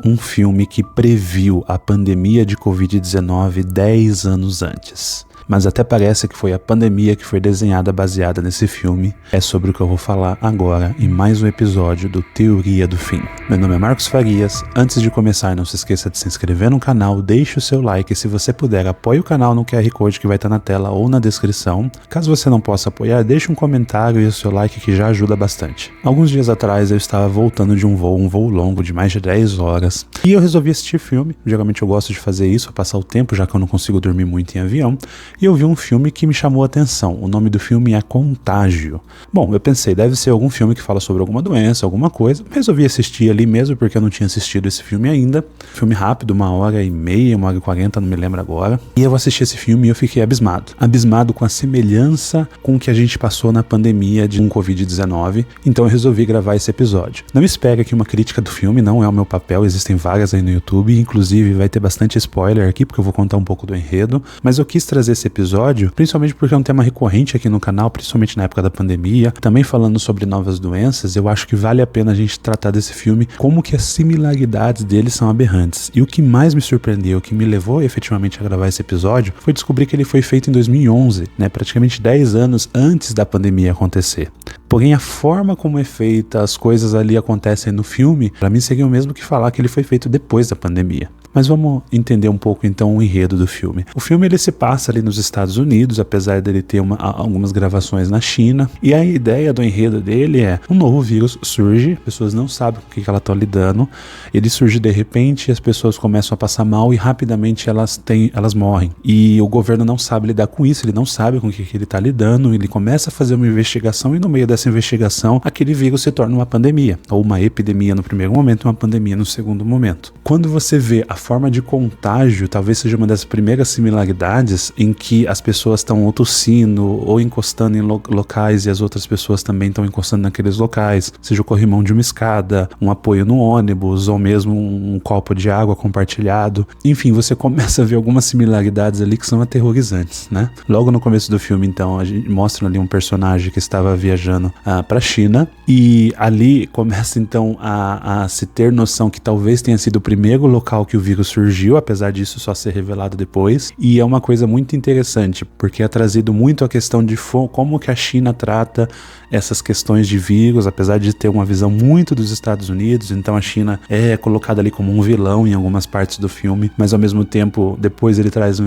um filme que previu a pandemia de Covid-19 10 anos antes. Mas até parece que foi a pandemia que foi desenhada baseada nesse filme. É sobre o que eu vou falar agora em mais um episódio do Teoria do Fim. Meu nome é Marcos Farias. Antes de começar, não se esqueça de se inscrever no canal, deixe o seu like e, se você puder, apoie o canal no QR Code que vai estar na tela ou na descrição. Caso você não possa apoiar, deixe um comentário e o seu like que já ajuda bastante. Alguns dias atrás eu estava voltando de um voo longo de mais de 10 horas e eu resolvi assistir filme. Geralmente eu gosto de fazer isso, passar o tempo, já que eu não consigo dormir muito em avião. E eu vi um filme que me chamou a atenção. O nome do filme é Contágio. Bom, eu pensei, deve ser algum filme que fala sobre alguma doença, alguma coisa. Resolvi assistir ali mesmo, porque eu não tinha assistido esse filme ainda. Filme rápido, 1h30, 1h40, não me lembro agora. E eu assisti esse filme e eu fiquei abismado. Abismado com a semelhança com o que a gente passou na pandemia de Covid-19. Então eu resolvi gravar esse episódio. Não espere aqui uma crítica do filme, não é o meu papel. Existem várias aí no YouTube. Inclusive vai ter bastante spoiler aqui, porque eu vou contar um pouco do enredo. Mas eu quis trazer esse episódio, principalmente porque é um tema recorrente aqui no canal, principalmente na época da pandemia, também falando sobre novas doenças. Eu acho que vale a pena a gente tratar desse filme, como que as similaridades dele são aberrantes. E o que mais me surpreendeu, o que me levou efetivamente a gravar esse episódio, foi descobrir que ele foi feito em 2011, praticamente 10 anos antes da pandemia acontecer. Porém, a forma como é feita, as coisas ali acontecem no filme, para mim seria o mesmo que falar que ele foi feito depois da pandemia. Mas vamos entender um pouco então o enredo do filme. O filme ele se passa ali nos Estados Unidos, apesar dele ter algumas gravações na China. E a ideia do enredo dele é: um novo vírus surge, as pessoas não sabem com o que ela está lidando, ele surge de repente, as pessoas começam a passar mal e rapidamente elas morrem. E o governo não sabe lidar com isso, ele não sabe com o que ele está lidando, ele começa a fazer uma investigação e no meio dessa investigação, aquele vírus se torna uma pandemia, ou uma epidemia no primeiro momento, uma pandemia no segundo momento. Quando você vê a forma de contágio, talvez seja uma das primeiras similaridades em que as pessoas estão ou tossindo ou encostando em locais e as outras pessoas também estão encostando naqueles locais, seja o corrimão de uma escada, um apoio no ônibus ou mesmo um copo de água compartilhado. Enfim, você começa a ver algumas similaridades ali que são aterrorizantes, Logo no começo do filme, então, a gente mostra ali um personagem que estava viajando para a China e ali começa então a se ter noção que talvez tenha sido o primeiro local que o vírus surgiu, apesar disso só ser revelado depois. E é uma coisa muito interessante, porque é trazido muito a questão de como que a China trata essas questões de vírus, apesar de ter uma visão muito dos Estados Unidos. Então a China é colocada ali como um vilão em algumas partes do filme, mas ao mesmo tempo, depois ele traz,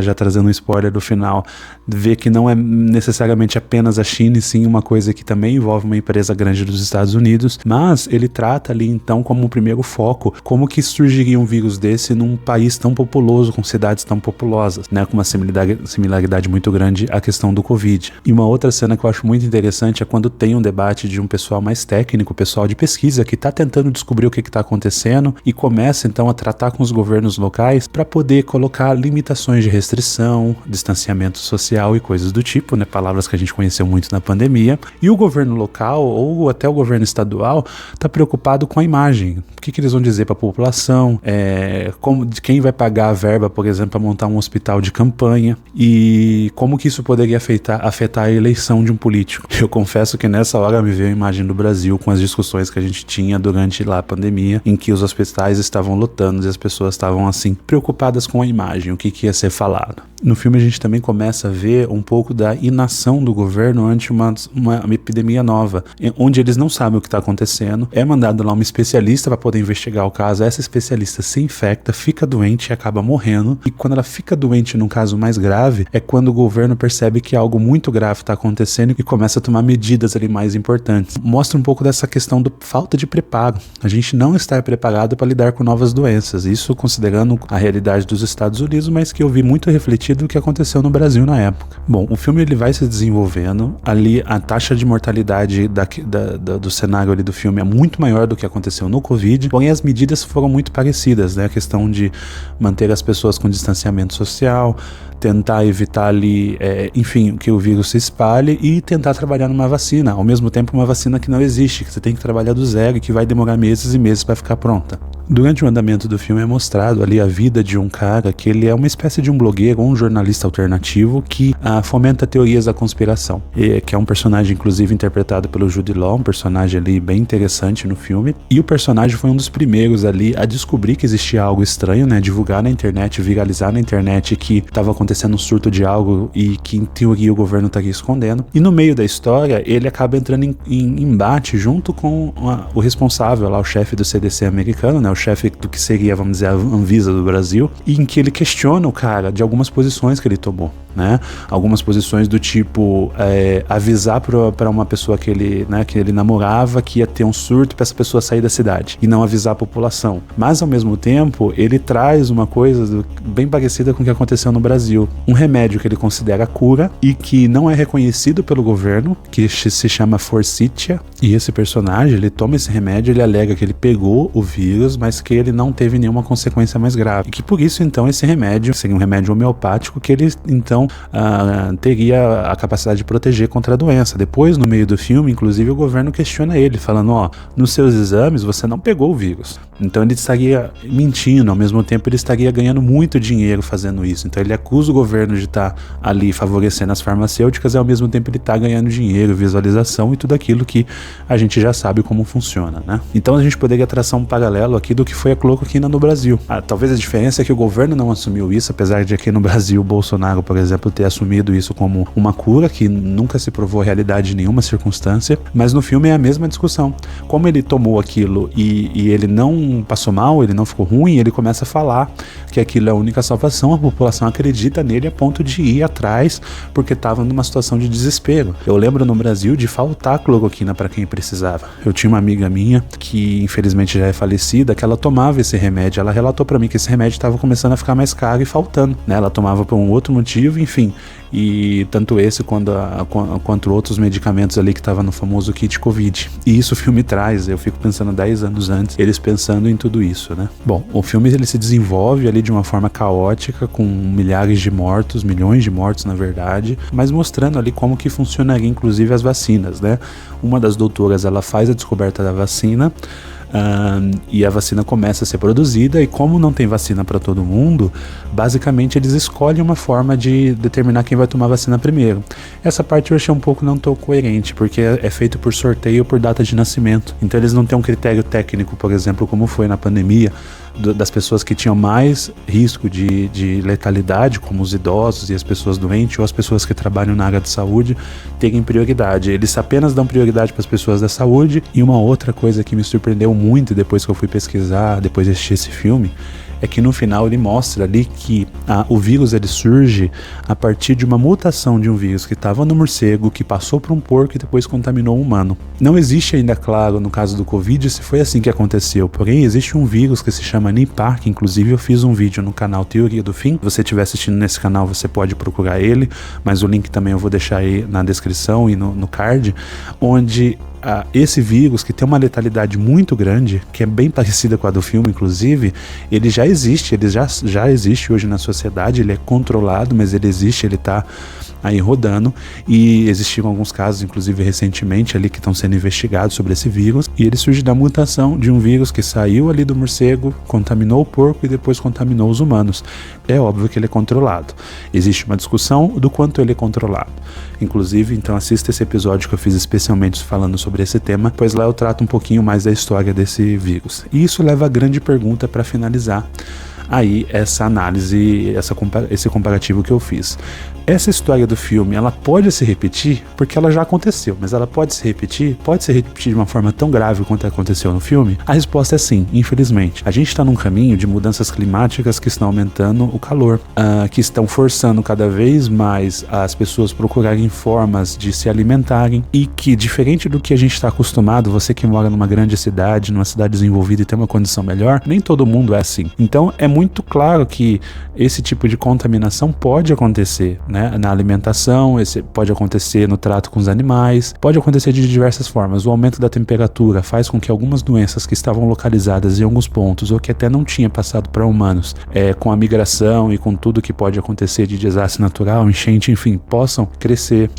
já trazendo um spoiler do final, vê que não é necessariamente apenas a China, e sim uma coisa que também envolve uma empresa grande dos Estados Unidos, mas ele trata ali então como o primeiro foco, como que surgiria um vírus desse num país tão populoso, com cidades tão populosas, com uma similaridade muito grande à questão do Covid. E uma outra cena que eu acho muito interessante é quando tem um debate de um pessoal mais técnico, pessoal de pesquisa, que está tentando descobrir o que está acontecendo e começa então a tratar com os governos locais para poder colocar limitações de restrição, distanciamento social e coisas do tipo, palavras que a gente conheceu muito na pandemia. E o governo local ou até o governo estadual está preocupado com a imagem. O que eles vão dizer para a população, quem vai pagar a verba, por exemplo, para montar um hospital de campanha e como que isso poderia afetar a eleição de um político. Eu confesso que nessa hora me veio a imagem do Brasil com as discussões que a gente tinha durante lá a pandemia, em que os hospitais estavam lotando e as pessoas estavam assim preocupadas com a imagem, o que ia ser falado. No filme a gente também começa a ver um pouco da inação do governo ante uma epidemia nova, onde eles não sabem o que está acontecendo. É mandado lá uma especialista para poder investigar o caso, essa especialista se infecta, fica doente e acaba morrendo. E quando ela fica doente num caso mais grave, é quando o governo percebe que algo muito grave está acontecendo e começa a tomar medidas ali mais importantes. Mostra um pouco dessa questão da falta de preparo. A gente não está preparado para lidar com novas doenças. Isso considerando a realidade dos Estados Unidos, mas que eu vi muito refletido do que aconteceu no Brasil na época. Bom, o filme ele vai se desenvolvendo. Ali a taxa de mortalidade do cenário ali do filme é muito maior do que aconteceu no Covid, porém as medidas foram muito parecidas, a questão de manter as pessoas com distanciamento social, tentar evitar ali, que o vírus se espalhe e tentar trabalhar numa vacina, ao mesmo tempo uma vacina que não existe, que você tem que trabalhar do zero e que vai demorar meses e meses para ficar pronta. Durante o andamento do filme é mostrado ali a vida de um cara que ele é uma espécie de um blogueiro ou um jornalista alternativo que fomenta teorias da conspiração, que é um personagem inclusive interpretado pelo Jude Law, um personagem ali bem interessante no filme, e o personagem foi um dos primeiros ali a descobrir que existia algo estranho, né, divulgar na internet, viralizar na internet que estava acontecendo um surto de algo e que em teoria o governo estaria escondendo, e no meio da história ele acaba entrando em embate junto com o responsável lá, o chefe do CDC americano, né, o chefe do que seria, vamos dizer, a Anvisa do Brasil, e em que ele questiona o cara de algumas posições que ele tomou, né? Algumas posições do tipo avisar para uma pessoa que ele namorava que ia ter um surto para essa pessoa sair da cidade e não avisar a população. Mas ao mesmo tempo ele traz uma coisa bem parecida com o que aconteceu no Brasil, um remédio que ele considera cura e que não é reconhecido pelo governo, que se chama Forsythia, e esse personagem ele toma esse remédio, ele alega que ele pegou o vírus, mas que ele não teve nenhuma consequência mais grave, e que por isso então esse remédio seria um remédio homeopático que ele então teria a capacidade de proteger contra a doença. Depois, no meio do filme, inclusive o governo questiona ele, falando, nos seus exames você não pegou o vírus. Então ele estaria mentindo, ao mesmo tempo ele estaria ganhando muito dinheiro fazendo isso. Então ele acusa o governo de estar ali favorecendo as farmacêuticas e ao mesmo tempo ele está ganhando dinheiro, visualização e tudo aquilo que a gente já sabe como funciona, né? Então a gente poderia traçar um paralelo aqui do que foi a cloroquina no Brasil. Talvez a diferença é que o governo não assumiu isso, apesar de aqui no Brasil o Bolsonaro, por exemplo, ter assumido isso como uma cura que nunca se provou realidade em nenhuma circunstância, mas no filme é a mesma discussão. Como ele tomou aquilo e ele não passou mal, ele não ficou ruim, ele começa a falar que aquilo é a única salvação, a população acredita nele a ponto de ir atrás porque estava numa situação de desespero. Eu lembro no Brasil de faltar cloroquina para quem precisava. Eu tinha uma amiga minha que infelizmente já é falecida, que ela tomava esse remédio, ela relatou para mim que esse remédio estava começando a ficar mais caro e faltando, né? Ela tomava por um outro motivo, enfim, e tanto esse quanto outros medicamentos ali que estavam no famoso kit Covid. E isso o filme traz, eu fico pensando 10 anos antes, eles pensando em tudo isso, né? Bom, o filme ele se desenvolve ali de uma forma caótica, com milhares de mortos, milhões de mortos na verdade, mas mostrando ali como que funcionaria inclusive as vacinas, né? Uma das doutoras, ela faz a descoberta da vacina, e a vacina começa a ser produzida, e como não tem vacina para todo mundo, basicamente eles escolhem uma forma de determinar quem vai tomar a vacina primeiro. Essa parte eu achei um pouco não tão coerente, porque é feito por sorteio por data de nascimento, então eles não têm um critério técnico, por exemplo, como foi na pandemia, das pessoas que tinham mais risco de letalidade, como os idosos e as pessoas doentes, ou as pessoas que trabalham na área de saúde, terem prioridade. Eles apenas dão prioridade para as pessoas da saúde. E uma outra coisa que me surpreendeu muito depois que eu fui pesquisar, depois de assistir esse filme, é que no final ele mostra ali que o vírus ele surge a partir de uma mutação de um vírus que estava no morcego, que passou para um porco e depois contaminou o humano. Não existe ainda claro no caso do Covid se foi assim que aconteceu, porém existe um vírus que se chama Nipah, que inclusive eu fiz um vídeo no canal Teoria do Fim. Se você estiver assistindo nesse canal você pode procurar ele, mas o link também eu vou deixar aí na descrição e no card, onde esse vírus, que tem uma letalidade muito grande, que é bem parecida com a do filme, inclusive, ele já existe hoje na sociedade, ele é controlado, mas ele existe, ele está aí rodando, e existiram alguns casos, inclusive recentemente ali, que estão sendo investigados sobre esse vírus, e ele surge da mutação de um vírus que saiu ali do morcego, contaminou o porco e depois contaminou os humanos. É óbvio que ele é controlado. Existe uma discussão do quanto ele é controlado. Inclusive, então assista esse episódio que eu fiz especialmente falando sobre esse tema, pois lá eu trato um pouquinho mais da história desse vírus. E isso leva a grande pergunta para finalizar aí essa análise, esse comparativo que eu fiz. Essa história do filme, ela pode se repetir porque ela já aconteceu, mas ela pode se repetir de uma forma tão grave quanto aconteceu no filme? A resposta é sim, infelizmente. A gente está num caminho de mudanças climáticas que estão aumentando o calor, que estão forçando cada vez mais as pessoas procurarem formas de se alimentarem, e que, diferente do que a gente está acostumado, você que mora numa grande cidade, numa cidade desenvolvida e tem uma condição melhor, nem todo mundo é assim. Então é muito claro que esse tipo de contaminação pode acontecer, né? né? Na alimentação, esse pode acontecer no trato com os animais, pode acontecer de diversas formas. O aumento da temperatura faz com que algumas doenças que estavam localizadas em alguns pontos ou que até não tinha passado para humanos, com a migração e com tudo que pode acontecer de desastre natural, enchente, enfim, possam crescer.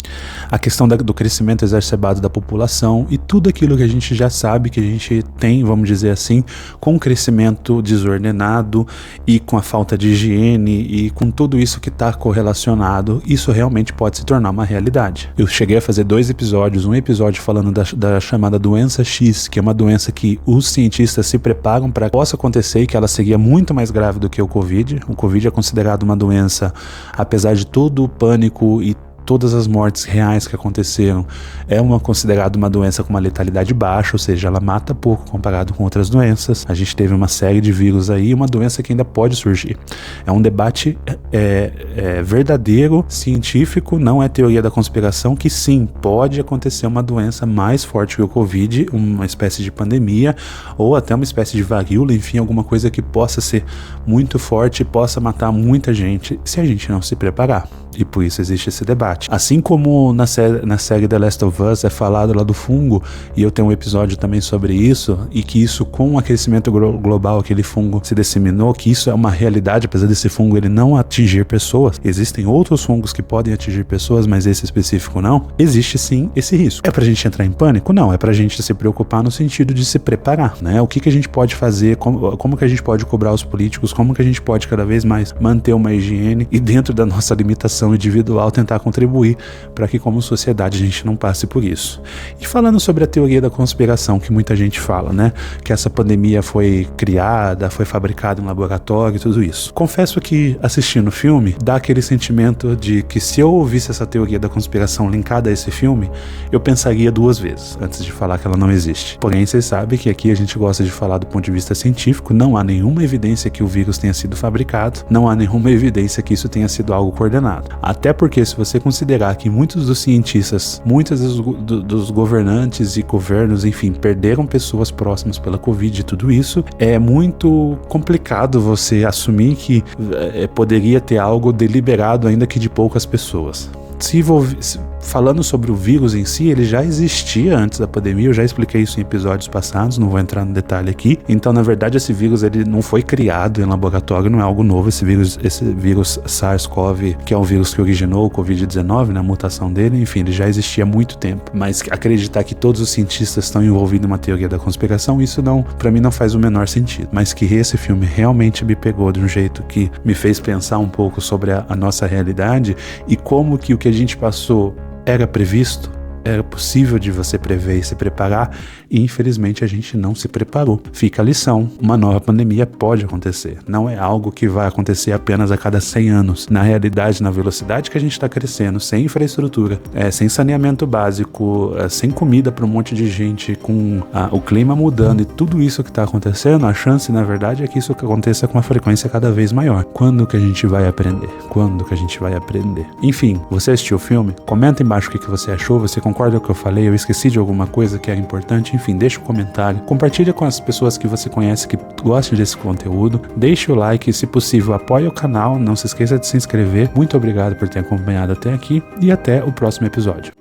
A questão do crescimento exacerbado da população e tudo aquilo que a gente já sabe que a gente tem, vamos dizer assim, com o crescimento desordenado e com a falta de higiene e com tudo isso que está correlacionado, isso realmente pode se tornar uma realidade. Eu cheguei a fazer 2 episódios, um episódio falando da chamada doença X, que é uma doença que os cientistas se preparam para que possa acontecer e que ela seria muito mais grave do que o Covid. O Covid é considerado uma doença, apesar de todo o pânico e todas as mortes reais que aconteceram, considerada uma doença com uma letalidade baixa, ou seja, ela mata pouco comparado com outras doenças. A gente teve uma série de vírus aí, uma doença que ainda pode surgir. É um debate verdadeiro, científico, não é teoria da conspiração, que sim, pode acontecer uma doença mais forte que o Covid, uma espécie de pandemia, ou até uma espécie de varíola, enfim, alguma coisa que possa ser muito forte e possa matar muita gente, se a gente não se preparar. E por isso existe esse debate. Assim como na série The Last of Us é falado lá do fungo, e eu tenho um episódio também sobre isso, e que isso com o aquecimento global, aquele fungo se disseminou, que isso é uma realidade, apesar desse fungo ele não atingir pessoas. Existem outros fungos que podem atingir pessoas, mas esse específico não. Existe sim esse risco. É pra gente entrar em pânico? Não, é pra gente se preocupar no sentido de se preparar, né? O que a gente pode fazer, como que a gente pode cobrar os políticos, como que a gente pode cada vez mais manter uma higiene e dentro da nossa limitação individual tentar contribuir para que como sociedade a gente não passe por isso. E falando sobre a teoria da conspiração que muita gente fala, né, que essa pandemia foi criada, foi fabricada em laboratório e tudo isso. Confesso que assistindo o filme dá aquele sentimento de que se eu ouvisse essa teoria da conspiração linkada a esse filme, eu pensaria 2 vezes antes de falar que ela não existe. Porém, vocês sabem que aqui a gente gosta de falar do ponto de vista científico, não há nenhuma evidência que o vírus tenha sido fabricado, não há nenhuma evidência que isso tenha sido algo coordenado. Até porque se você considerar que muitos dos cientistas, muitos dos governantes e governos, enfim, perderam pessoas próximas pela Covid e tudo isso, é muito complicado você assumir que poderia ter algo deliberado ainda que de poucas pessoas. Falando sobre o vírus em si, ele já existia antes da pandemia, eu já expliquei isso em episódios passados, não vou entrar no detalhe aqui. Então, na verdade, esse vírus ele não foi criado em laboratório, não é algo novo. Esse vírus SARS-CoV, que é o vírus que originou o Covid-19, né, a mutação dele, enfim, ele já existia há muito tempo. Mas acreditar que todos os cientistas estão envolvidos em uma teoria da conspiração, isso não, para mim não faz o menor sentido. Mas que esse filme realmente me pegou de um jeito que me fez pensar um pouco sobre a nossa realidade e como que o que a gente passou era previsto, era possível de você prever e se preparar, e infelizmente a gente não se preparou. Fica a lição, uma nova pandemia pode acontecer, não é algo que vai acontecer apenas a cada 100 anos. Na realidade, na velocidade que a gente está crescendo, sem infraestrutura, sem saneamento básico, sem comida para um monte de gente, com o clima mudando e tudo isso que está acontecendo, a chance, na verdade, é que isso aconteça com uma frequência cada vez maior. Quando que a gente vai aprender? Quando que a gente vai aprender? Enfim, você assistiu o filme? Comenta embaixo o que você achou, você concorda com o que eu falei, eu esqueci de alguma coisa que era importante, enfim, deixa um comentário, compartilha com as pessoas que você conhece que gostam desse conteúdo, deixa o like, se possível apoie o canal, não se esqueça de se inscrever. Muito obrigado por ter acompanhado até aqui e até o próximo episódio.